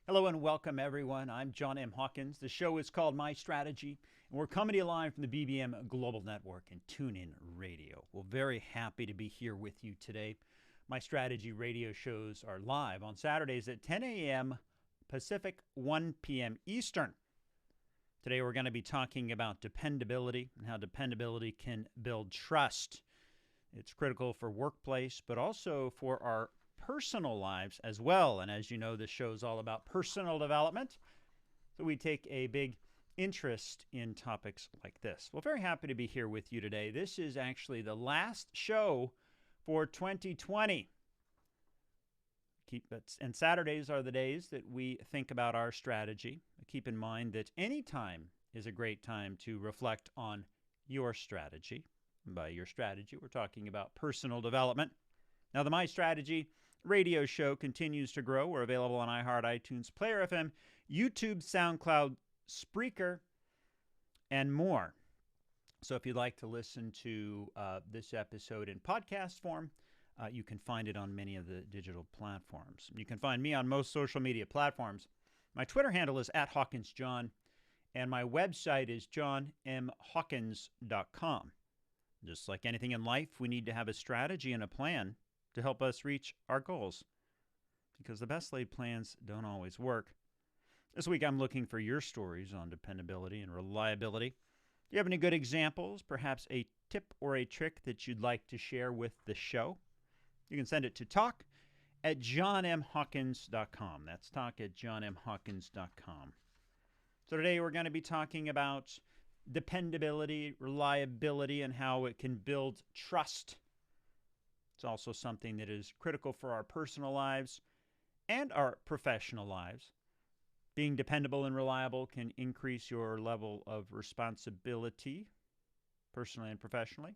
Hello and welcome, everyone. I'm John M. Hawkins. The show is called My Strategy, and we're coming to you live from the BBM Global Network and TuneIn Radio. We're very happy to be here with you today. My Strategy radio shows are live on Saturdays at 10 a.m. Pacific, 1 p.m. Eastern. Today we're going to be talking about dependability and how dependability can build trust. It's critical for workplace, but also for our personal lives as well. And as you know, this show is all about personal development. So we take a big interest in topics like this. Well, very happy to be here with you today. This is actually the last show for 2020. And Saturdays are the days that we think about our strategy. Keep in mind that any time is a great time to reflect on your strategy. And by your strategy, we're talking about personal development. Now, the My Strategy radio show continues to grow. We're available on iHeart, iTunes, Player FM, YouTube, SoundCloud, Spreaker, and more. So if you'd like to listen to this episode in podcast form, you can find it on many of the digital platforms. You can find me on most social media platforms. My Twitter handle is @HawkinsJohn, and my website is johnmhawkins.com. Just like anything in life, we need to have a strategy and a plan to help us reach our goals, because the best laid plans don't always work. This week I'm looking for your stories on dependability and reliability. Do you have any good examples, perhaps a tip or a trick that you'd like to share with the show? You can send it to talk@johnmhawkins.com. That's talk@johnmhawkins.com. So today we're going to be talking about dependability, reliability, and how it can build trust. It's also something that is critical for our personal lives and our professional lives. Being dependable and reliable can increase your level of responsibility, personally and professionally.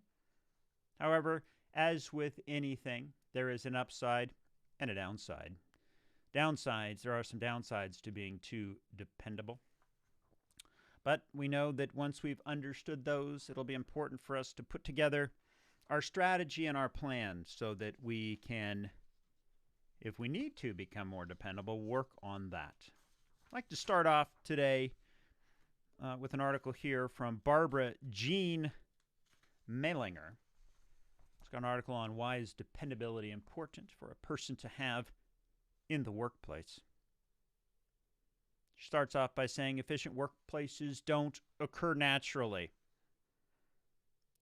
However, as with anything, there is an upside and a downside. There are some downsides to being too dependable. But we know that once we've understood those, it'll be important for us to put together our strategy and our plan so that we can, if we need to become more dependable, work on that. I'd like to start off today with an article here from Barbara Jean Mehlinger. It's got an article on why is dependability important for a person to have in the workplace. She starts off by saying efficient workplaces don't occur naturally.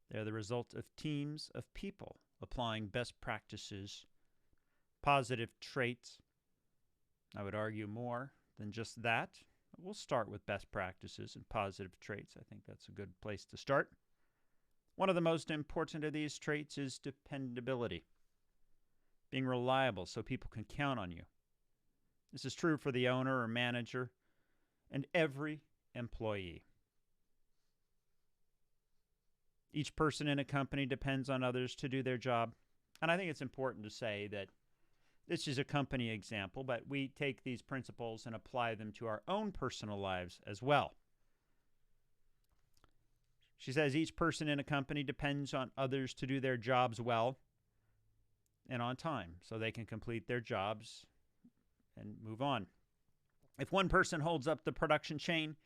They're the result of teams of people applying best practices, positive traits. I would argue more than just that. We'll start with best practices and positive traits. I think that's a good place to start. One of the most important of these traits is dependability, being reliable so people can count on you. This is true for the owner or manager and every employee. Each person in a company depends on others to do their job. And I think it's important to say that this is a company example, but we take these principles and apply them to our own personal lives as well. She says each person in a company depends on others to do their jobs well and on time so they can complete their jobs and move on. If one person holds up the production chain,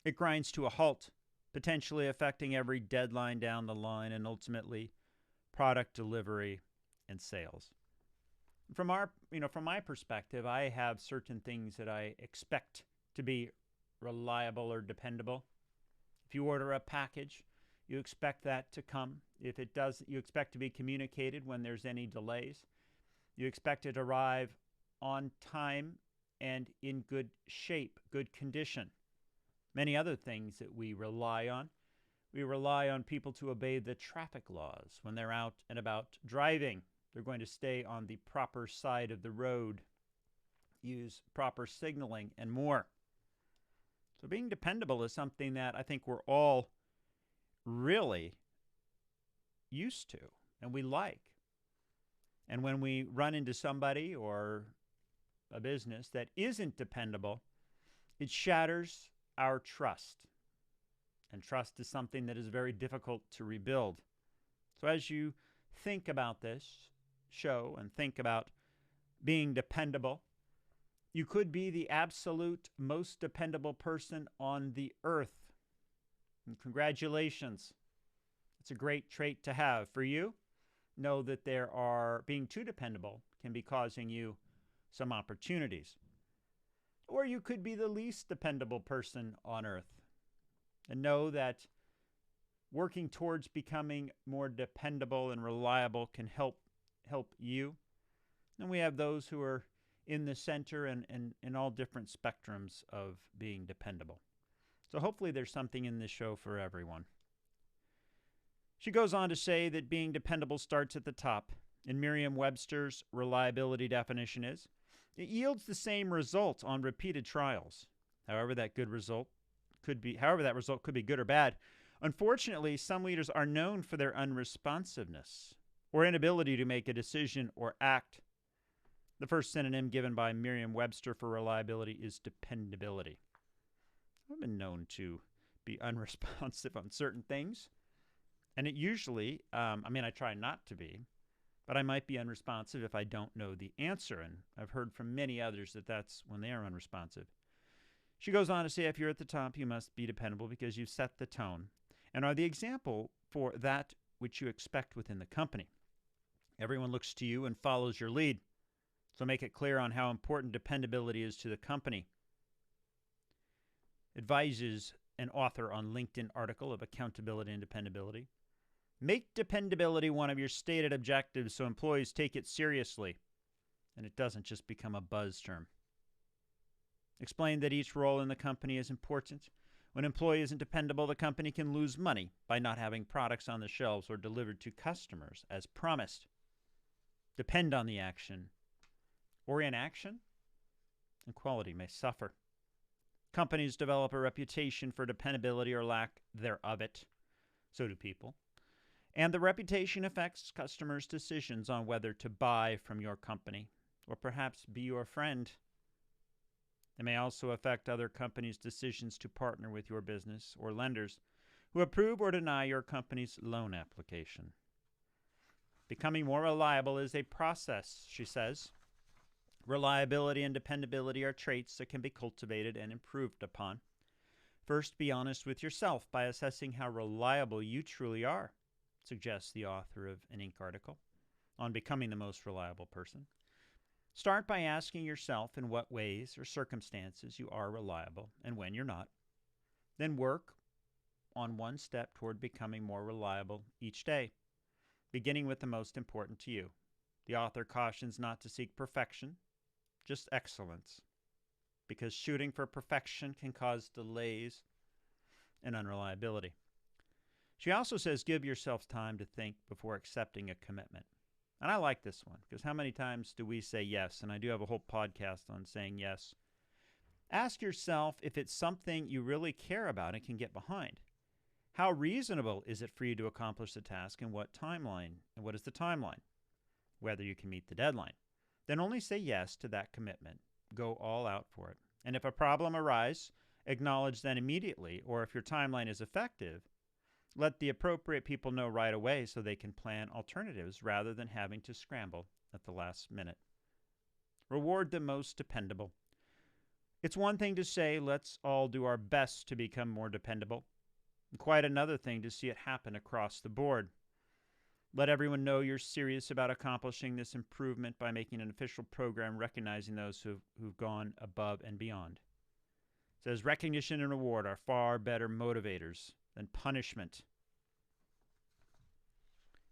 it grinds to a halt, potentially affecting every deadline down the line and ultimately product delivery and sales. From my perspective, I have certain things that I expect to be reliable or dependable. If you order a package, you expect that to come. If it does, you expect to be communicated when there's any delays. You expect it to arrive on time and in good shape, good condition. Many other things that we rely on. We rely on people to obey the traffic laws when they're out and about driving. They're going to stay on the proper side of the road, use proper signaling, and more. So being dependable is something that I think we're all really used to and we like. And when we run into somebody or a business that isn't dependable, it shatters our trust. And trust is something that is very difficult to rebuild. So as you think about this show and think about being dependable, You could be the absolute most dependable person on the earth. And congratulations. It's a great trait to have. For you, know that being too dependable can be causing you some opportunities. Or you could be the least dependable person on earth. And know that working towards becoming more dependable and reliable can help you. And we have those who are in the center and in all different spectrums of being dependable. So hopefully there's something in this show for everyone. She goes on to say that being dependable starts at the top. And Merriam-Webster's reliability definition is, it yields the same result on repeated trials. However, that result could be good or bad. Unfortunately, some leaders are known for their unresponsiveness or inability to make a decision or act. The first synonym given by Merriam-Webster for reliability is dependability. I've been known to be unresponsive on certain things. And it usually, I try not to be, but I might be unresponsive if I don't know the answer. And I've heard from many others that that's when they are unresponsive. She goes on to say, if you're at the top, you must be dependable because you've set the tone and are the example for that which you expect within the company. Everyone looks to you and follows your lead. So make it clear on how important dependability is to the company. Advises an author on LinkedIn article of accountability and dependability. Make dependability one of your stated objectives so employees take it seriously and it doesn't just become a buzz term. Explain that each role in the company is important. When an employee isn't dependable, the company can lose money by not having products on the shelves or delivered to customers as promised. Depend on the action, or inaction, and quality may suffer. Companies develop a reputation for dependability or lack thereof it. So do people. And the reputation affects customers' decisions on whether to buy from your company or perhaps be your friend. It may also affect other companies' decisions to partner with your business or lenders who approve or deny your company's loan application. Becoming more reliable is a process, she says. Reliability and dependability are traits that can be cultivated and improved upon. First, be honest with yourself by assessing how reliable you truly are, suggests the author of an Inc. article on becoming the most reliable person. Start by asking yourself in what ways or circumstances you are reliable and when you're not. Then work on one step toward becoming more reliable each day, beginning with the most important to you. The author cautions not to seek perfection, just excellence, because shooting for perfection can cause delays and unreliability. She also says give yourself time to think before accepting a commitment. And I like this one, because how many times do we say yes? And I do have a whole podcast on saying yes. Ask yourself if it's something you really care about and can get behind. How reasonable is it for you to accomplish the task, and what timeline? And what is the timeline? Whether you can meet the deadline. Then only say yes to that commitment. Go all out for it. And if a problem arises, acknowledge that immediately, or if your timeline is effective, let the appropriate people know right away so they can plan alternatives rather than having to scramble at the last minute. Reward the most dependable. It's one thing to say, let's all do our best to become more dependable. And quite another thing to see it happen across the board. Let everyone know you're serious about accomplishing this improvement by making an official program recognizing those who've gone above and beyond. It says recognition and reward are far better motivators than punishment.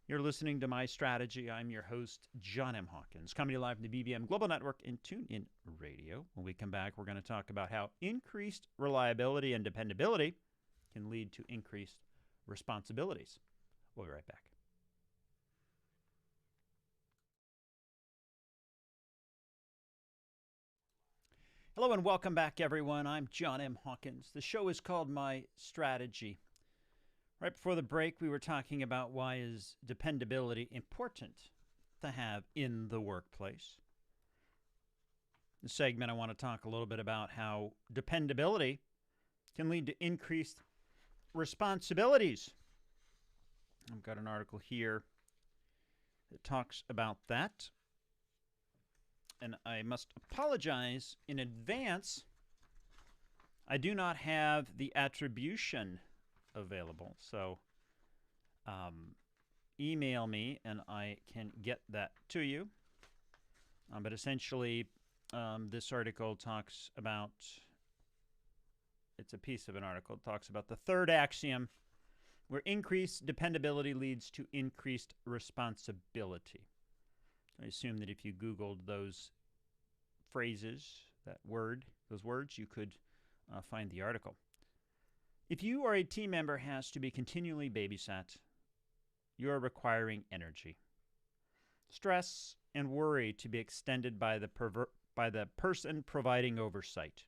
You're listening to My Strategy. I'm your host, John M. Hawkins, coming to you live from the BBM Global Network and TuneIn Radio. When we come back, we're going to talk about how increased reliability and dependability can lead to increased responsibilities. We'll be right back. Hello and welcome back, everyone. I'm John M. Hawkins. The show is called My Strategy. Right before the break, we were talking about why is dependability important to have in the workplace. In this segment, I want to talk a little bit about how dependability can lead to increased responsibilities. I've got an article here that talks about that. And I must apologize in advance. I do not have the attribution available. So email me and I can get that to you. But essentially, this article talks about, it's a piece of an article, it talks about the third axiom, where increased dependability leads to increased responsibility. I assume that if you Googled those phrases, those words, you could find the article. If you or a team member has to be continually babysat, you are requiring energy, stress, and worry to be extended by the person providing oversight.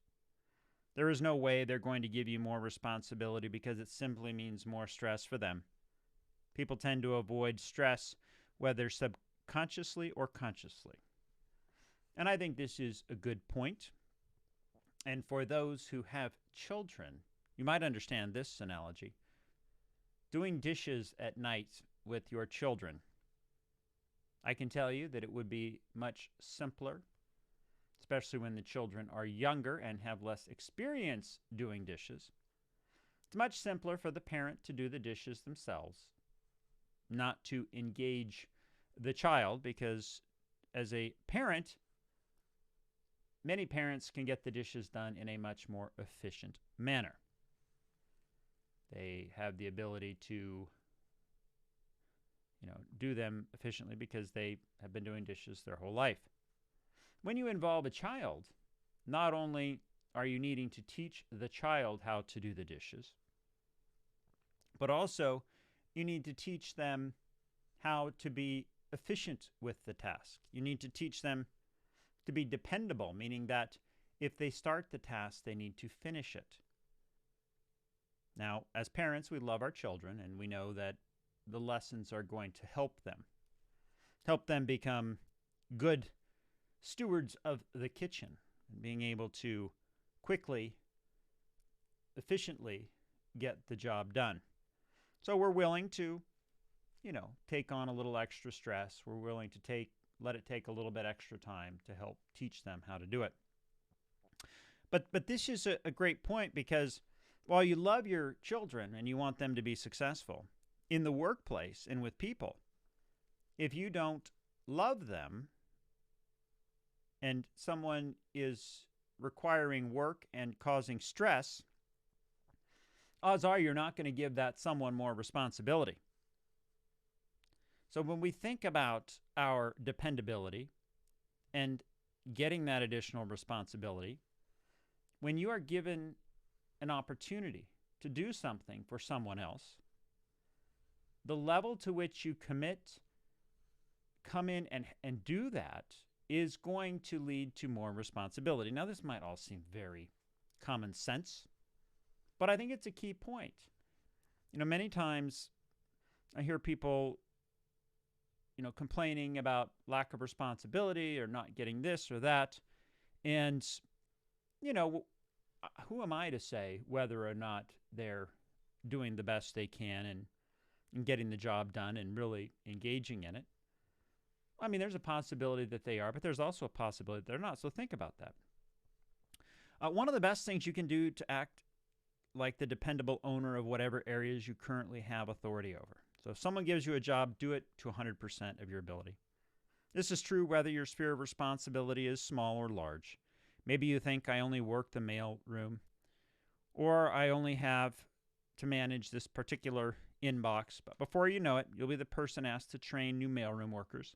There is no way they're going to give you more responsibility because it simply means more stress for them. People tend to avoid stress, whether subconsciously or consciously. And I think this is a good point. And for those who have children, you might understand this analogy. Doing dishes at night with your children. I can tell you that it would be much simpler, especially when the children are younger and have less experience doing dishes. It's much simpler for the parent to do the dishes themselves, not to engage the child, because as a parent, many parents can get the dishes done in a much more efficient manner. They have the ability to do them efficiently because they have been doing dishes their whole life. When you involve a child, not only are you needing to teach the child how to do the dishes, but also you need to teach them how to be efficient with the task. You need to teach them to be dependable, meaning that if they start the task, they need to finish it. Now, as parents, we love our children, and we know that the lessons are going to help them become good stewards of the kitchen, and being able to quickly, efficiently get the job done. So we're willing to, take on a little extra stress. We're willing to let it take a little bit extra time to help teach them how to do it. But this is a great point, because while you love your children and you want them to be successful in the workplace and with people, if you don't love them and someone is requiring work and causing stress, odds are you're not going to give that someone more responsibility. So when we think about our dependability and getting that additional responsibility, when you are given an opportunity to do something for someone else, the level to which you come in and do that is going to lead to more responsibility. Now, this might all seem very common sense, but I think it's a key point. Many times I hear people, complaining about lack of responsibility or not getting this or that. And, who am I to say whether or not they're doing the best they can and getting the job done and really engaging in it? I mean, there's a possibility that they are, but there's also a possibility that they're not. So think about that. One of the best things you can do to act like the dependable owner of whatever areas you currently have authority over. So if someone gives you a job, do it to 100% of your ability. This is true whether your sphere of responsibility is small or large. Maybe you think, I only work the mail room, or I only have to manage this particular inbox. But before you know it, you'll be the person asked to train new mailroom workers.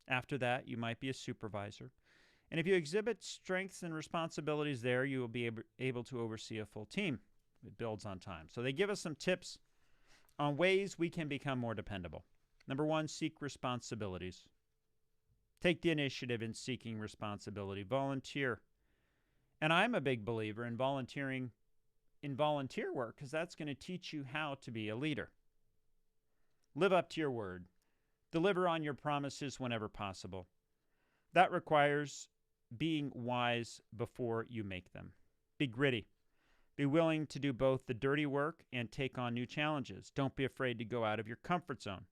After that, you might be a supervisor. And if you exhibit strengths and responsibilities there, you will be able to oversee a full team. It builds on time. So they give us some tips on ways we can become more dependable. Number one, seek responsibilities. Take the initiative in seeking responsibility. Volunteer. And I'm a big believer in volunteering in volunteer work, because that's going to teach you how to be a leader. Live up to your word. Deliver on your promises whenever possible. That requires being wise before you make them. Be gritty. Be willing to do both the dirty work and take on new challenges. Don't be afraid to go out of your comfort zone,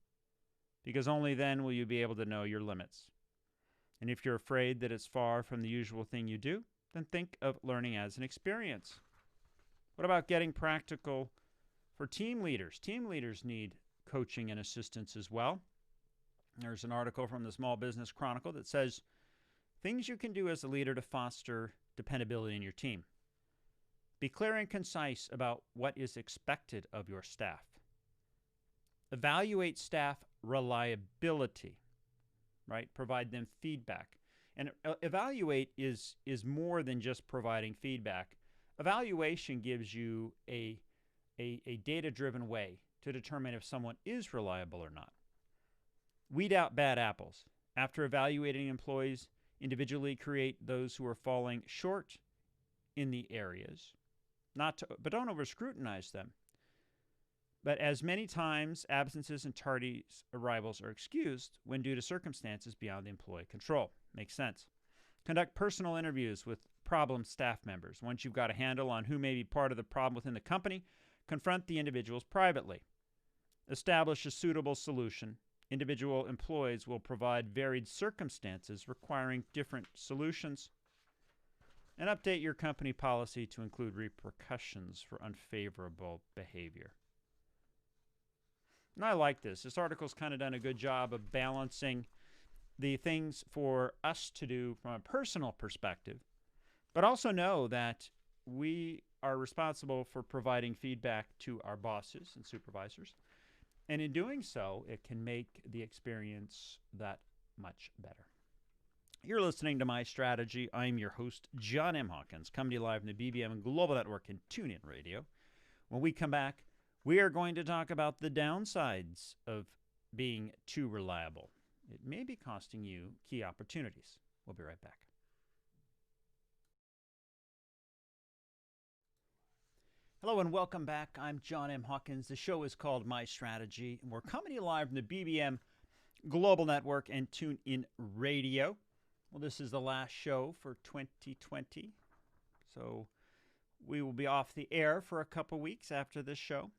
because only then will you be able to know your limits. And if you're afraid that it's far from the usual thing you do, then think of learning as an experience. What about getting practical for team leaders? Team leaders need coaching and assistance as well. There's an article from the Small Business Chronicle that says things you can do as a leader to foster dependability in your team. Be clear and concise about what is expected of your staff. Evaluate staff reliability, right? Provide them feedback. And evaluate is more than just providing feedback. Evaluation gives you a data-driven way to determine if someone is reliable or not. Weed out bad apples. After evaluating employees, individually create those who are falling short in the areas, but don't over-scrutinize them. But as many times, absences and tardy arrivals are excused when due to circumstances beyond the employee control. Makes sense. Conduct personal interviews with problem staff members. Once you've got a handle on who may be part of the problem within the company, confront the individuals privately. Establish a suitable solution. Individual employees will provide varied circumstances requiring different solutions. And update your company policy to include repercussions for unfavorable behavior. And I like this. This article's kind of done a good job of balancing the things for us to do from a personal perspective, but also know that we are responsible for providing feedback to our bosses and supervisors. And in doing so, it can make the experience that much better. You're listening to My Strategy. I'm your host, John M. Hawkins, coming to you live from the BBM Global Network and TuneIn Radio. When we come back, we are going to talk about the downsides of being too reliable. It may be costing you key opportunities. We'll be right back. Hello and welcome back. I'm John M. Hawkins. The show is called My Strategy, and we're coming to you live from the BBM Global Network and TuneIn Radio. Well, this is the last show for 2020, so we will be off the air for a couple weeks after this show.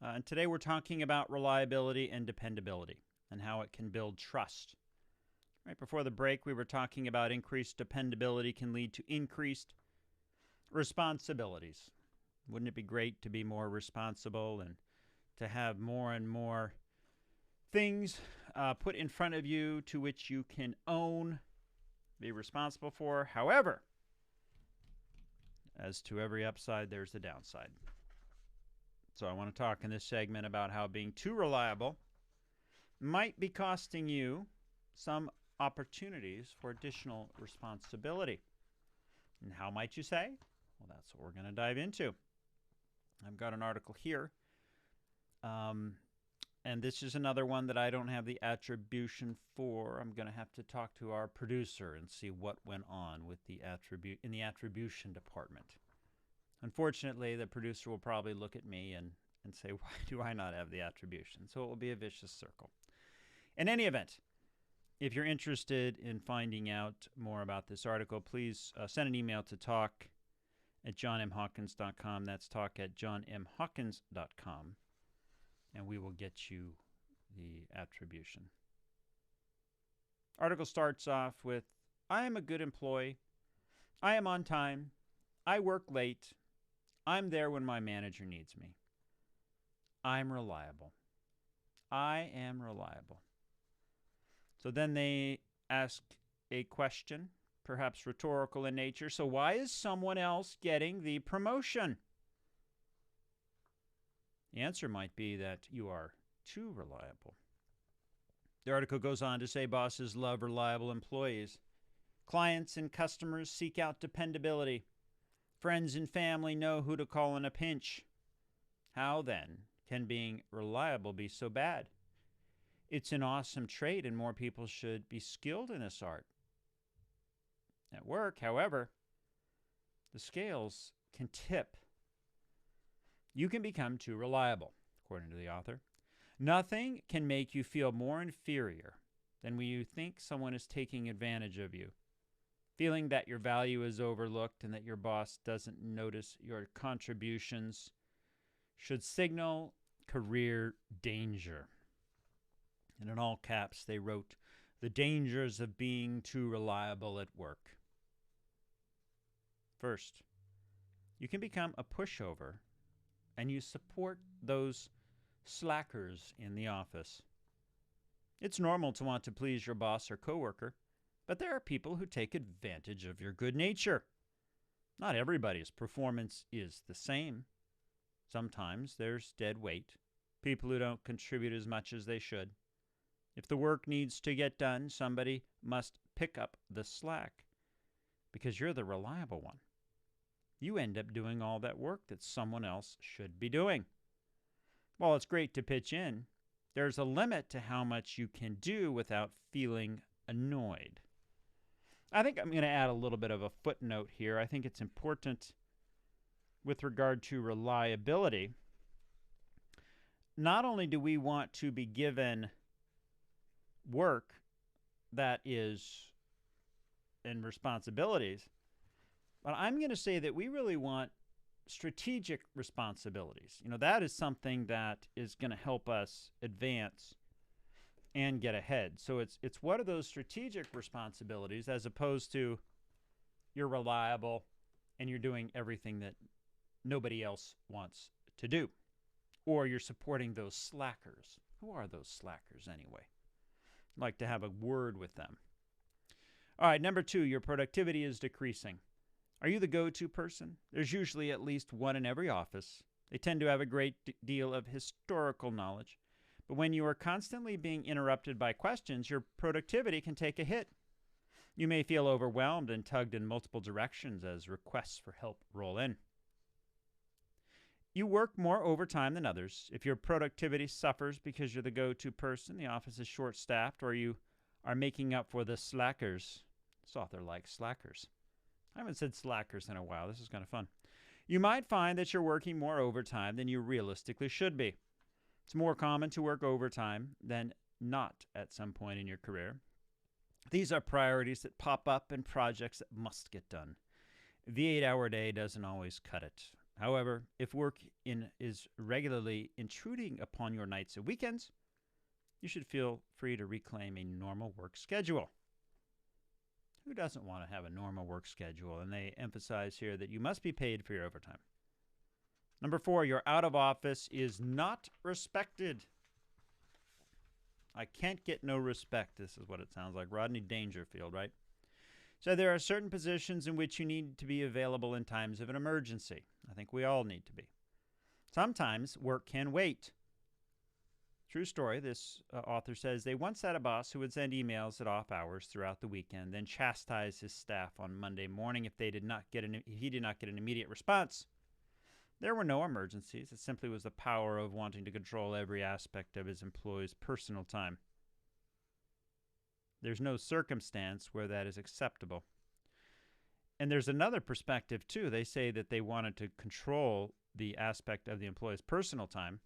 And today we're talking about reliability and dependability and how it can build trust. Right before the break, we were talking about increased dependability can lead to increased responsibilities. Wouldn't it be great to be more responsible and to have more and more things put in front of you to which you can own, be responsible for? However, as to every upside, there's the downside. So I want to talk in this segment about how being too reliable might be costing you some opportunities for additional responsibility. And how might you say? Well, that's what we're going to dive into. I've got an article here, and this is another one that I don't have the attribution for. I'm going to have to talk to our producer and see what went on with the attribution department. Unfortunately, the producer will probably look at me and say, why do I not have the attribution? So it will be a vicious circle. In any event, if you're interested in finding out more about this article, please send an email to talk@johnmhawkins.com. That's talk@johnmhawkins.com. And we will get you the attribution. Article starts off with, I am a good employee. I am on time. I work late. I'm there when my manager needs me. I'm reliable. I am reliable. So then they ask a question, perhaps rhetorical in nature. So why is someone else getting the promotion? The answer might be that you are too reliable. The article goes on to say bosses love reliable employees. Clients and customers seek out dependability. Friends and family know who to call in a pinch. How, then, can being reliable be so bad? It's an awesome trait, and more people should be skilled in this art. At work, however, the scales can tip. You can become too reliable, according to the author. Nothing can make you feel more inferior than when you think someone is taking advantage of you. Feeling that your value is overlooked and that your boss doesn't notice your contributions should signal career danger. And in all caps, they wrote, The dangers of being too reliable at work. First, you can become a pushover and you support those slackers in the office. It's normal to want to please your boss or coworker, but there are people who take advantage of your good nature. Not everybody's performance is the same. Sometimes there's dead weight, people who don't contribute as much as they should. If the work needs to get done, somebody must pick up the slack because you're the reliable one. You end up doing all that work that someone else should be doing. While it's great to pitch in, there's a limit to how much you can do without feeling annoyed. I think I'm going to add a little bit of a footnote here. I think it's important with regard to reliability. Not only do we want to be given work that is and responsibilities, but I'm going to say that we really want strategic responsibilities. That is something that is going to help us advance and get ahead. So it's what are those strategic responsibilities as opposed to you're reliable and you're doing everything that nobody else wants to do. Or you're supporting those slackers. Who are those slackers anyway? I'd like to have a word with them. All right, number 2, your productivity is decreasing. Are you the go-to person? There's usually at least one in every office. They tend to have a great deal of historical knowledge. But when you are constantly being interrupted by questions, your productivity can take a hit. You may feel overwhelmed and tugged in multiple directions as requests for help roll in. You work more overtime than others. If your productivity suffers because you're the go-to person, the office is short-staffed, or you are making up for the slackers. This author likes slackers. I haven't said slackers in a while. This is kind of fun. You might find that you're working more overtime than you realistically should be. It's more common to work overtime than not at some point in your career. These are priorities that pop up and projects that must get done. The 8-hour day doesn't always cut it. However, if work is regularly intruding upon your nights and weekends, you should feel free to reclaim a normal work schedule. Who doesn't want to have a normal work schedule? And they emphasize here that you must be paid for your overtime. Number 4, your out of office is not respected. I can't get no respect. This is what it sounds like. Rodney Dangerfield, right? So there are certain positions in which you need to be available in times of an emergency. I think we all need to be. Sometimes work can wait. True story, this author says they once had a boss who would send emails at off hours throughout the weekend, then chastise his staff on Monday morning if he did not get an immediate response. There were no emergencies. It simply was the power of wanting to control every aspect of his employees' personal time. There's no circumstance where that is acceptable. And there's another perspective, too. They say that they wanted to control the aspect of the employee's personal time.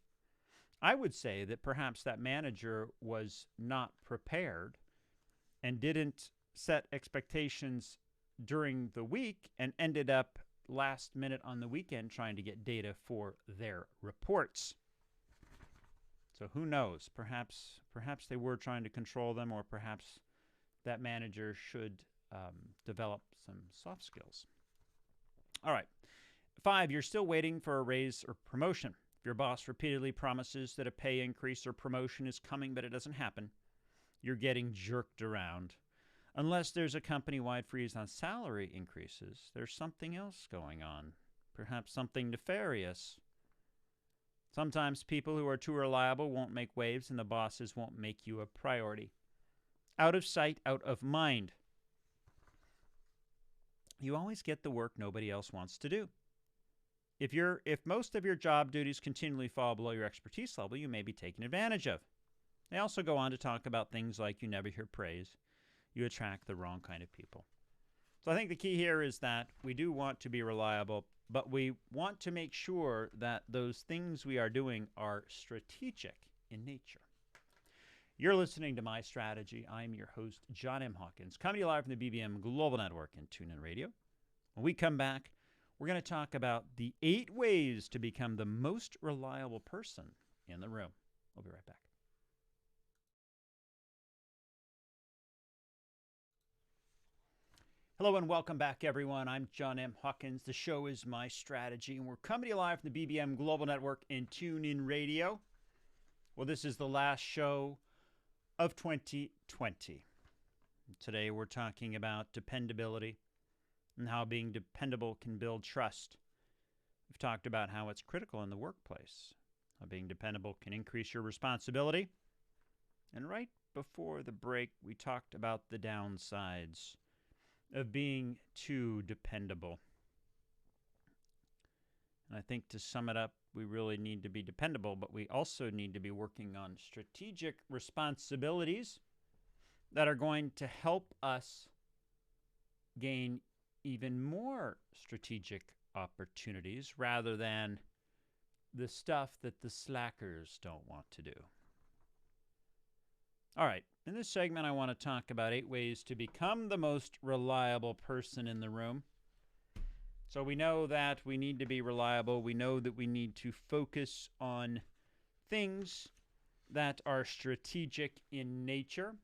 I would say that perhaps that manager was not prepared and didn't set expectations during the week and ended up last minute on the weekend trying to get data for their reports. So who knows? Perhaps they were trying to control them, or perhaps that manager should develop some soft skills. All right. 5, you're still waiting for a raise or promotion. If your boss repeatedly promises that a pay increase or promotion is coming, but it doesn't happen, you're getting jerked around. Unless there's a company-wide freeze on salary increases, there's something else going on, perhaps something nefarious. Sometimes people who are too reliable won't make waves, and the bosses won't make you a priority. Out of sight, out of mind. You always get the work nobody else wants to do. If most of your job duties continually fall below your expertise level, you may be taken advantage of. They also go on to talk about things like you never hear praise. You attract the wrong kind of people. So I think the key here is that we do want to be reliable, but we want to make sure that those things we are doing are strategic in nature. You're listening to My Strategy. I'm your host, John M. Hawkins, coming to you live from the BBM Global Network and TuneIn Radio. When we come back, we're going to talk about the 8 ways to become the most reliable person in the room. We'll be right back. Hello and welcome back, everyone. I'm John M. Hawkins. The show is My Strategy, and we're coming to you live from the BBM Global Network and TuneIn Radio. Well, this is the last show of 2020. Today, we're talking about dependability and how being dependable can build trust. We've talked about how it's critical in the workplace, how being dependable can increase your responsibility. And right before the break, we talked about the downsides of being too dependable. And I think to sum it up, we really need to be dependable, but we also need to be working on strategic responsibilities that are going to help us gain even more strategic opportunities rather than the stuff that the slackers don't want to do. All right, in this segment, I want to talk about 8 ways to become the most reliable person in the room. So we know that we need to be reliable. We know that we need to focus on things that are strategic in nature,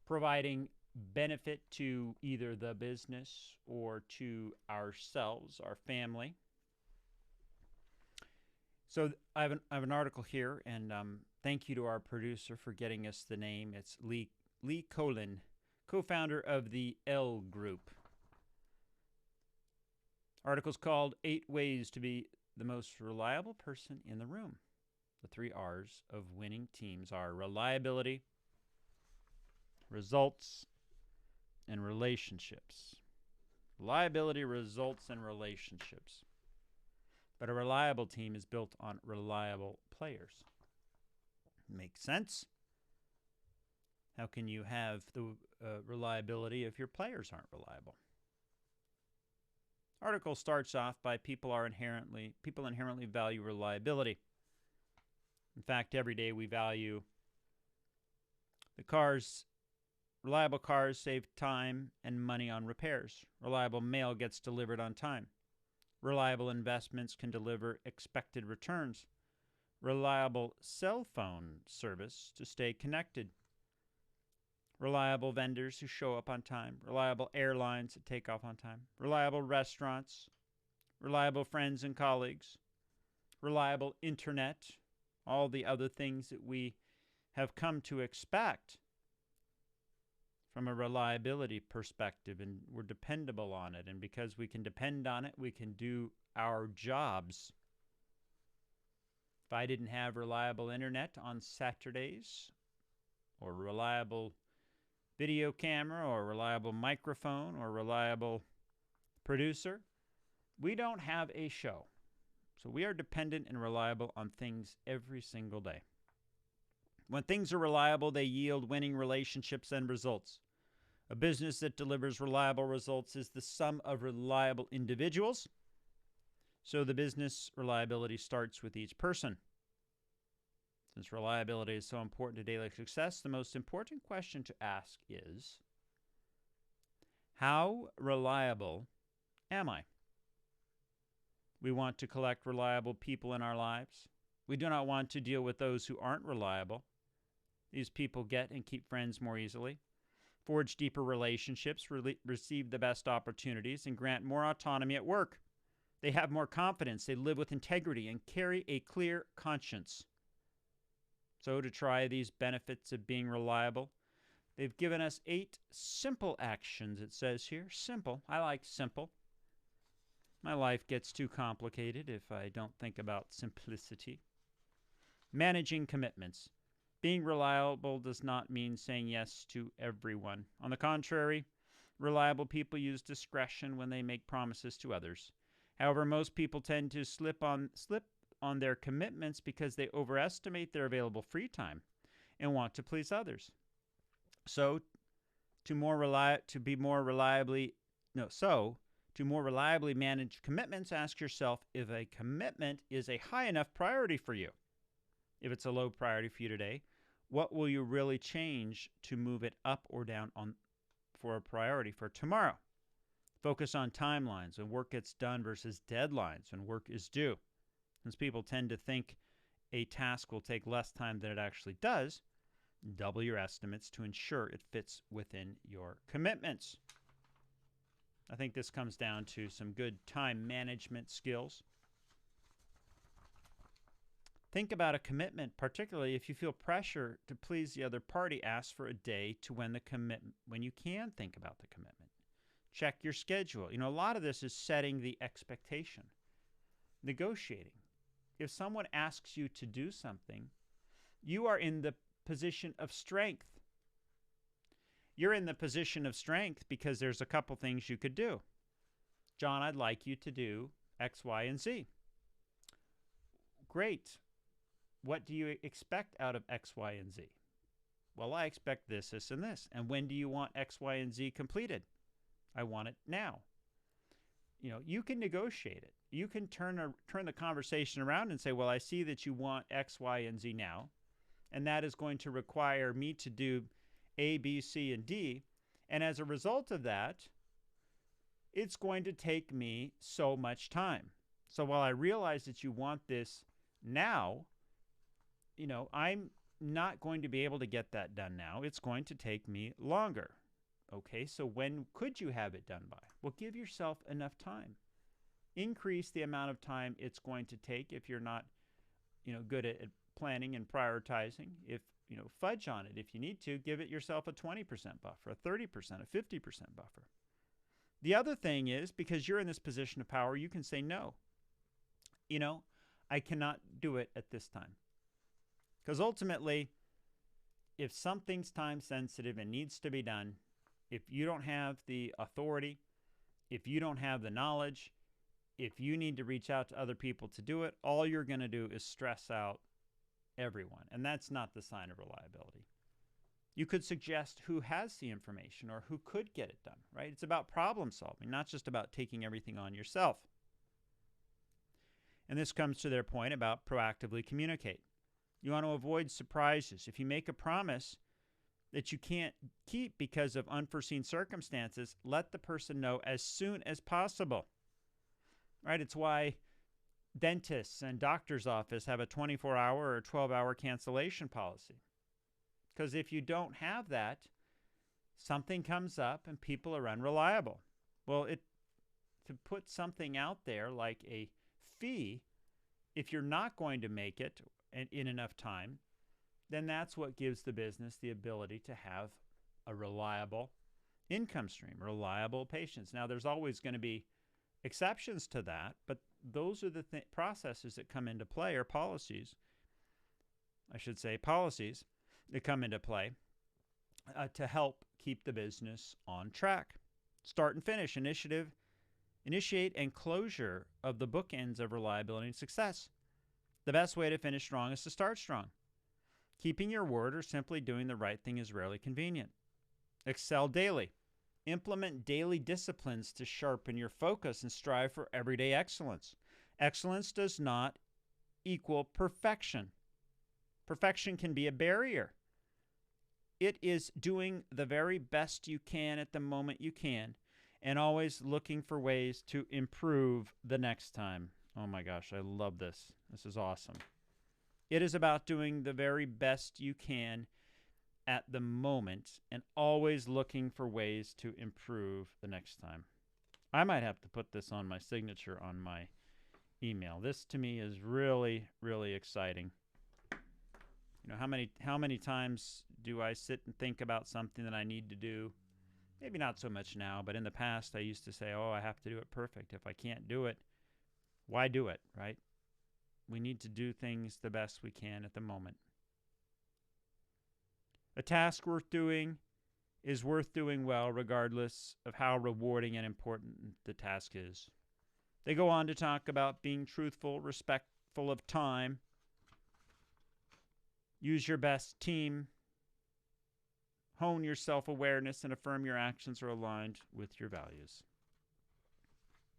providing benefit to either the business or to ourselves, our family. So I have an article here, and thank you to our producer for getting us the name. It's Lee Colin, co-founder of the L Group. Article's called 8 Ways to Be the Most Reliable Person in the Room. The 3 R's of winning teams are reliability, results, and relationships. Reliability, results, and relationships. But a reliable team is built on reliable players. Makes sense? How can you have the reliability if your players aren't reliable? Article starts off by people inherently value reliability. In fact, every day we value the cars. Reliable cars save time and money on repairs. Reliable mail gets delivered on time. Reliable investments can deliver expected returns. Reliable cell phone service to stay connected. Reliable vendors who show up on time. Reliable airlines that take off on time. Reliable restaurants. Reliable friends and colleagues. Reliable internet. All the other things that we have come to expect from a reliability perspective, and we're dependable on it. And because we can depend on it, we can do our jobs. If I didn't have reliable internet on Saturdays, or reliable video camera, or reliable microphone, or reliable producer, we don't have a show. So we are dependent and reliable on things every single day. When things are reliable, they yield winning relationships and results. A business that delivers reliable results is the sum of reliable individuals. So the business reliability starts with each person. Since reliability is so important to daily success, the most important question to ask is, how reliable am I? We want to collect reliable people in our lives. We do not want to deal with those who aren't reliable. These people get and keep friends more easily, forge deeper relationships, receive the best opportunities, and grant more autonomy at work. They have more confidence, they live with integrity, and carry a clear conscience. So to try these benefits of being reliable, they've given us 8 simple actions, it says here. Simple. I like simple. My life gets too complicated if I don't think about simplicity. Managing commitments. Being reliable does not mean saying yes to everyone. On the contrary, reliable people use discretion when they make promises to others. However, most people tend to slip on their commitments because they overestimate their available free time and want to please others. So, to more reliably manage commitments, ask yourself if a commitment is a high enough priority for you. If it's a low priority for you today, what will you really change to move it up or down for a priority for tomorrow? Focus on timelines when work gets done versus deadlines when work is due. Since people tend to think a task will take less time than it actually does, double your estimates to ensure it fits within your commitments. I think this comes down to some good time management skills. Think about a commitment, particularly if you feel pressure to please the other party. Ask for a day to when you can think about the commitment. Check your schedule. A lot of this is setting the expectation, negotiating. If someone asks you to do something, you are in the position of strength. You're in the position of strength because there's a couple things you could do. John, I'd like you to do X, Y, and Z. Great. What do you expect out of X, Y, and Z? Well, I expect this, this, and this. And when do you want X, Y, and Z completed? I want it now. You can negotiate it. You can turn the conversation around and say, well, I see that you want X, Y, and Z now, and that is going to require me to do A, B, C, and D. And as a result of that, it's going to take me so much time. So while I realize that you want this now, I'm not going to be able to get that done now. It's going to take me longer. Okay, so when could you have it done by? Well, give yourself enough time. Increase the amount of time it's going to take if you're not, good at planning and prioritizing. If, fudge on it if you need to. Give it yourself a 20% buffer, a 30%, a 50% buffer. The other thing is, because you're in this position of power, you can say no. I cannot do it at this time. Because ultimately, if something's time sensitive and needs to be done, if you don't have the authority, if you don't have the knowledge, if you need to reach out to other people to do it, all you're going to do is stress out everyone. And that's not the sign of reliability. You could suggest who has the information or who could get it done, right? It's about problem solving, not just about taking everything on yourself. And this comes to their point about proactively communicate. You want to avoid surprises. If you make a promise that you can't keep because of unforeseen circumstances, let the person know as soon as possible. Right? It's why dentists and doctor's office have a 24-hour or 12-hour cancellation policy. Because if you don't have that, something comes up and people are unreliable. Well, to put something out there like a fee, if you're not going to make it in enough time, then that's what gives the business the ability to have a reliable income stream, reliable patients. Now, there's always going to be exceptions to that, but those are the processes that come into play, or policies, I should say, policies that come into play to help keep the business on track. Start and finish, initiate and closure of the bookends of reliability and success. The best way to finish strong is to start strong. Keeping your word or simply doing the right thing is rarely convenient. Excel daily. Implement daily disciplines to sharpen your focus and strive for everyday excellence. Excellence does not equal perfection. Perfection can be a barrier. It is doing the very best you can at the moment you can, and always looking for ways to improve the next time. Oh my gosh, I love this. This is awesome. It is about doing the very best you can at the moment and always looking for ways to improve the next time. I might have to put this on my signature on my email. This to me is really, really exciting. How many times do I sit and think about something that I need to do? Maybe not so much now, but in the past I used to say, I have to do it perfect. If I can't do it, why do it, right? We need to do things the best we can at the moment. A task worth doing is worth doing well, regardless of how rewarding and important the task is. They go on to talk about being truthful, respectful of time, use your best team, hone your self-awareness, and affirm your actions are aligned with your values.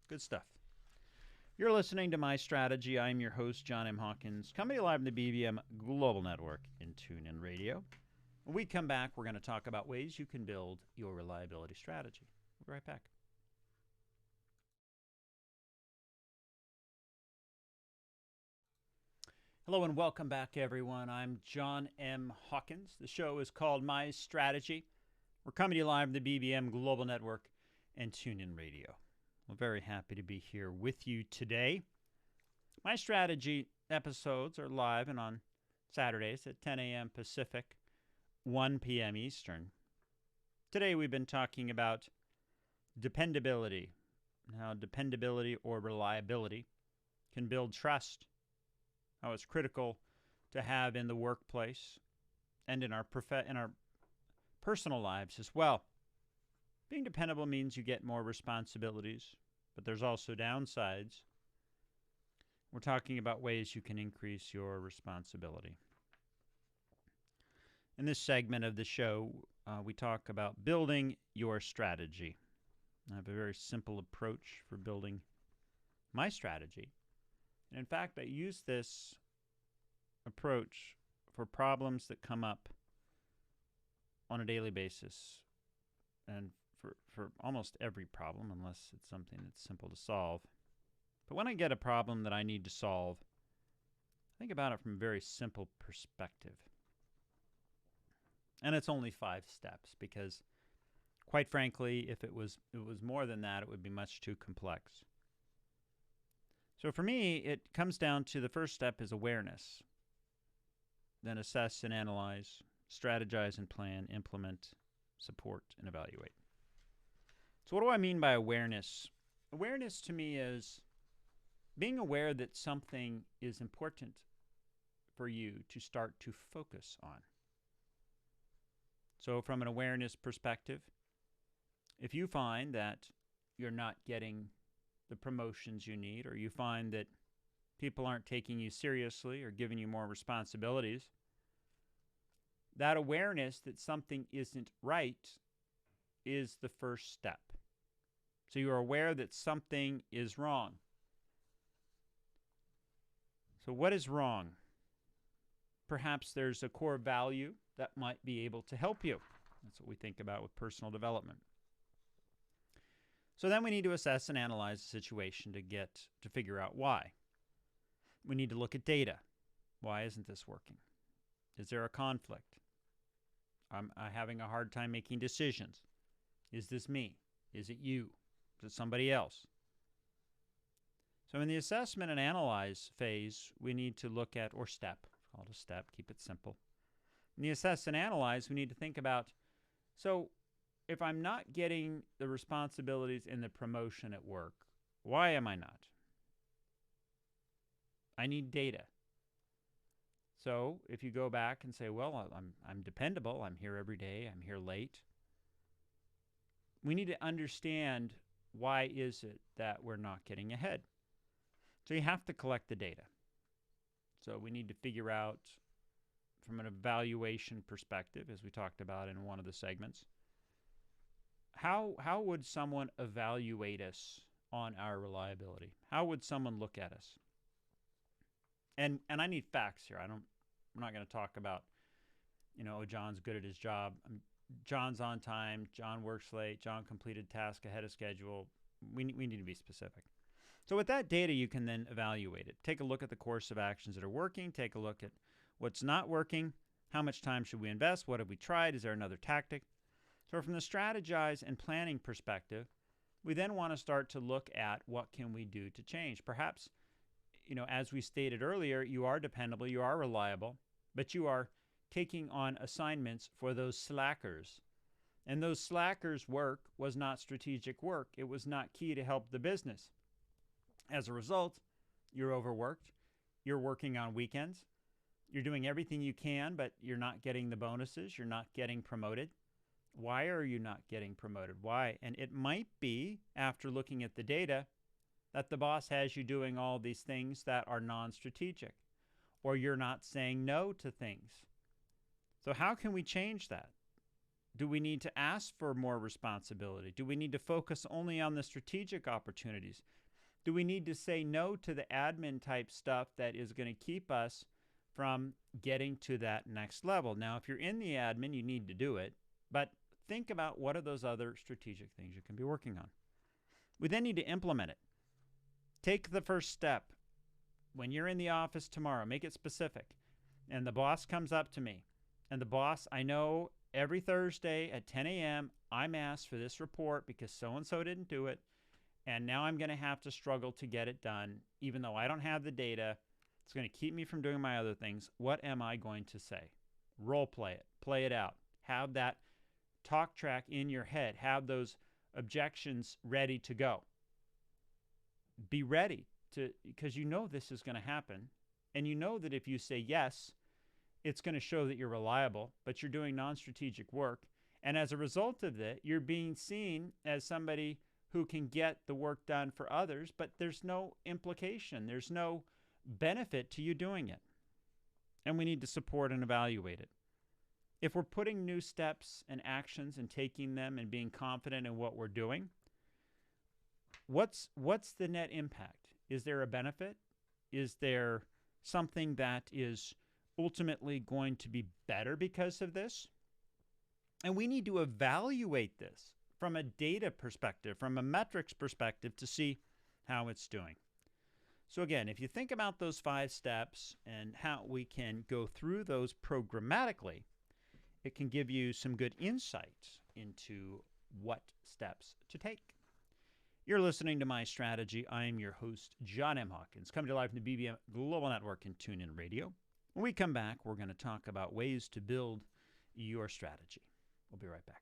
Good stuff. You're listening to My Strategy. I'm your host, John M. Hawkins, coming live on the BBM Global Network and TuneIn Radio. When we come back, we're going to talk about ways you can build your reliability strategy. We'll be right back. Hello and welcome back, everyone. I'm John M. Hawkins. The show is called My Strategy. We're coming to you live on the BBM Global Network and TuneIn Radio. We're very happy to be here with you today. My strategy episodes are live and on Saturdays at 10 a.m. Pacific, 1 p.m. Eastern. Today we've been talking about dependability, how dependability or reliability can build trust, how it's critical to have in the workplace and in our personal lives as well. Being dependable means you get more responsibilities, but there's also downsides. We're talking about ways you can increase your responsibility. In this segment of the show, we talk about building your strategy. I have a very simple approach for building my strategy. And in fact, I use this approach for problems that come up on a daily basis and for almost every problem, unless it's something that's simple to solve. But when I get a problem that I need to solve, I think about it from a very simple perspective. And it's only 5 steps because, quite frankly, if it was more than that, it would be much too complex. So for me, it comes down to the first step is awareness. Then assess and analyze, strategize and plan, implement, support, and evaluate. So what do I mean by awareness? Awareness to me is being aware that something is important for you to start to focus on. So from an awareness perspective, if you find that you're not getting the promotions you need, or you find that people aren't taking you seriously or giving you more responsibilities, that awareness that something isn't right is the first step. So you are aware that something is wrong. So what is wrong? Perhaps there's a core value that might be able to help you. That's what we think about with personal development. So then we need to assess and analyze the situation to figure out why. We need to look at data. Why isn't this working? Is there a conflict? I'm having a hard time making decisions. Is this me? Is it you? Is it somebody else? So in the assessment and analyze phase, we need to look at, or step, call it a step, keep it simple. In the assess and analyze, we need to think about, so if I'm not getting the responsibilities in the promotion at work, why am I not? I need data. So if you go back and say, well, I'm dependable, I'm here every day, I'm here late, we need to understand why is it that we're not getting ahead. So you have to collect the data. So we need to figure out from an evaluation perspective, as we talked about in one of the segments, how would someone evaluate us on our reliability? How would someone look at us? And I need facts here. I'm not going to talk about, John's good at his job. John's on time. John works late. John completed task ahead of schedule. We need to be specific. So with that data, you can then evaluate it. Take a look at the course of actions that are working. Take a look at what's not working. How much time should we invest? What have we tried? Is there another tactic? So from the strategize and planning perspective, we then want to start to look at what can we do to change. Perhaps, as we stated earlier, you are dependable, you are reliable, but you are taking on assignments for those slackers. And those slackers' work was not strategic work. It was not key to help the business. As a result, you're overworked. You're working on weekends. You're doing everything you can, but you're not getting the bonuses. You're not getting promoted. Why are you not getting promoted? Why? And it might be, after looking at the data, that the boss has you doing all these things that are non-strategic, or you're not saying no to things. So how can we change that? Do we need to ask for more responsibility? Do we need to focus only on the strategic opportunities? Do we need to say no to the admin type stuff that is going to keep us from getting to that next level? Now, if you're in the admin, you need to do it, but think about what are those other strategic things you can be working on. We then need to implement it. Take the first step. When you're in the office tomorrow, make it specific. And the boss comes up to me. And the boss, I know every Thursday at 10 a.m., I'm asked for this report because so-and-so didn't do it, and now I'm going to have to struggle to get it done, even though I don't have the data. It's going to keep me from doing my other things. What am I going to say? Role play it. Play it out. Have that talk track in your head. Have those objections ready to go. Be ready because you know this is going to happen. And you know that if you say yes, it's going to show that you're reliable, but you're doing non-strategic work. And as a result of that, you're being seen as somebody who can get the work done for others, but there's no implication. There's no benefit to you doing it. And we need to support and evaluate it. If we're putting new steps and actions and taking them and being confident in what we're doing, what's the net impact? Is there a benefit? Is there something that is ultimately going to be better because of this? And we need to evaluate this from a data perspective, from a metrics perspective, to see how it's doing. So again, if you think about those 5 steps and how we can go through those programmatically, it can give you some good insight into what steps to take. You're listening to My Strategy. I am your host, John M. Hawkins, coming to you live from the BBM Global Network and TuneIn Radio. When we come back, we're going to talk about ways to build your strategy. We'll be right back.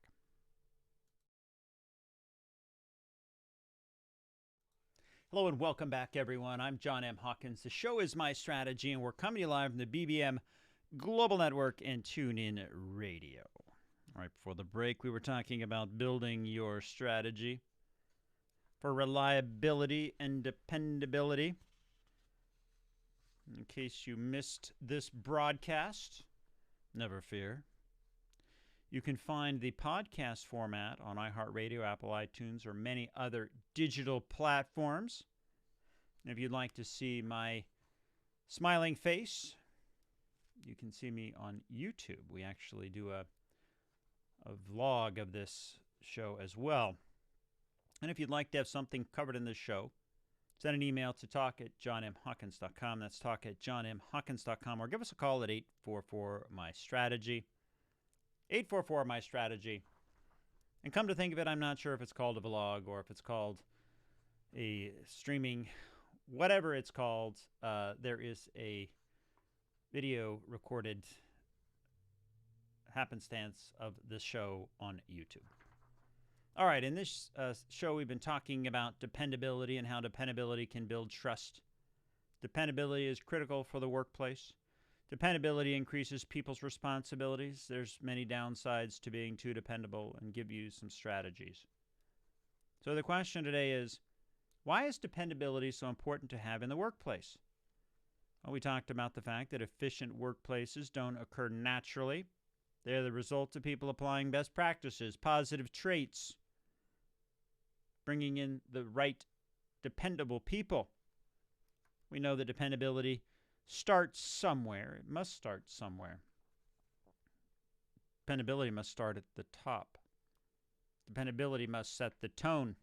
Hello and welcome back, everyone. I'm John M. Hawkins. The show is My Strategy, and we're coming to you live from the BBM Global Network and TuneIn Radio. All right, before the break, we were talking about building your strategy for reliability and dependability. In case you missed this broadcast, never fear. You can find the podcast format on iHeartRadio, Apple iTunes, or many other digital platforms. And if you'd like to see my smiling face, you can see me on YouTube. We actually do a vlog of this show as well. And if you'd like to have something covered in this show, send an email to talk@johnmhawkins.com. That's talk@johnmhawkins.com. Or give us a call at 844-MY-STRATEGY. 844-MY-STRATEGY. And come to think of it, I'm not sure if it's called a vlog or if it's called a streaming, whatever it's called. There is a video recorded happenstance of this show on YouTube. All right, in this show, we've been talking about dependability and how dependability can build trust. Dependability is critical for the workplace. Dependability increases people's responsibilities. There's many downsides to being too dependable, and give you some strategies. So the question today is, why is dependability so important to have in the workplace? Well, we talked about the fact that efficient workplaces don't occur naturally. They're the result of people applying best practices, positive traits, bringing in the right dependable people. We know that dependability starts somewhere. It must start somewhere. Dependability must start at the top. Dependability must set the tone.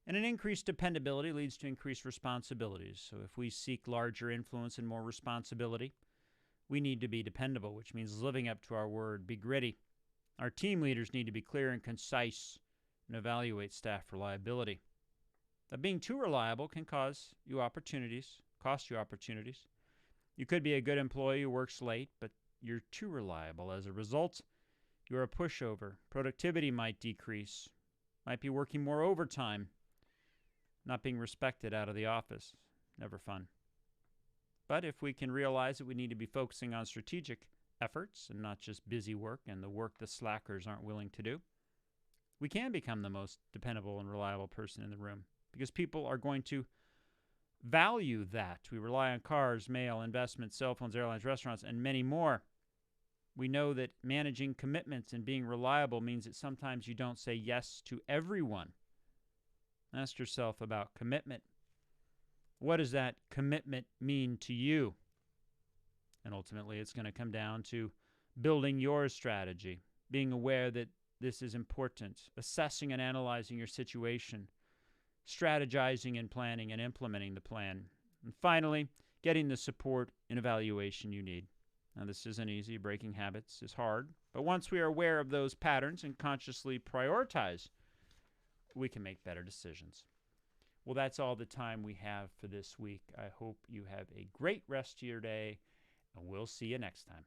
And an increased dependability leads to increased responsibilities. So if we seek larger influence and more responsibility, we need to be dependable, which means living up to our word, be gritty. Our team leaders need to be clear and concise and evaluate staff reliability. But being too reliable can cost you opportunities. You could be a good employee who works late, but you're too reliable. As a result, you're a pushover. Productivity might decrease. Might be working more overtime. Not being respected out of the office. Never fun. But if we can realize that we need to be focusing on strategic efforts and not just busy work and the work the slackers aren't willing to do, we can become the most dependable and reliable person in the room, because people are going to value that. We rely on cars, mail, investments, cell phones, airlines, restaurants, and many more. We know that managing commitments and being reliable means that sometimes you don't say yes to everyone. Ask yourself about commitment. What does that commitment mean to you? And ultimately, it's going to come down to building your strategy, being aware that this is important, assessing and analyzing your situation, strategizing and planning and implementing the plan, and finally, getting the support and evaluation you need. Now, this isn't easy. Breaking habits is hard. But once we are aware of those patterns and consciously prioritize, we can make better decisions. Well, that's all the time we have for this week. I hope you have a great rest of your day, and we'll see you next time.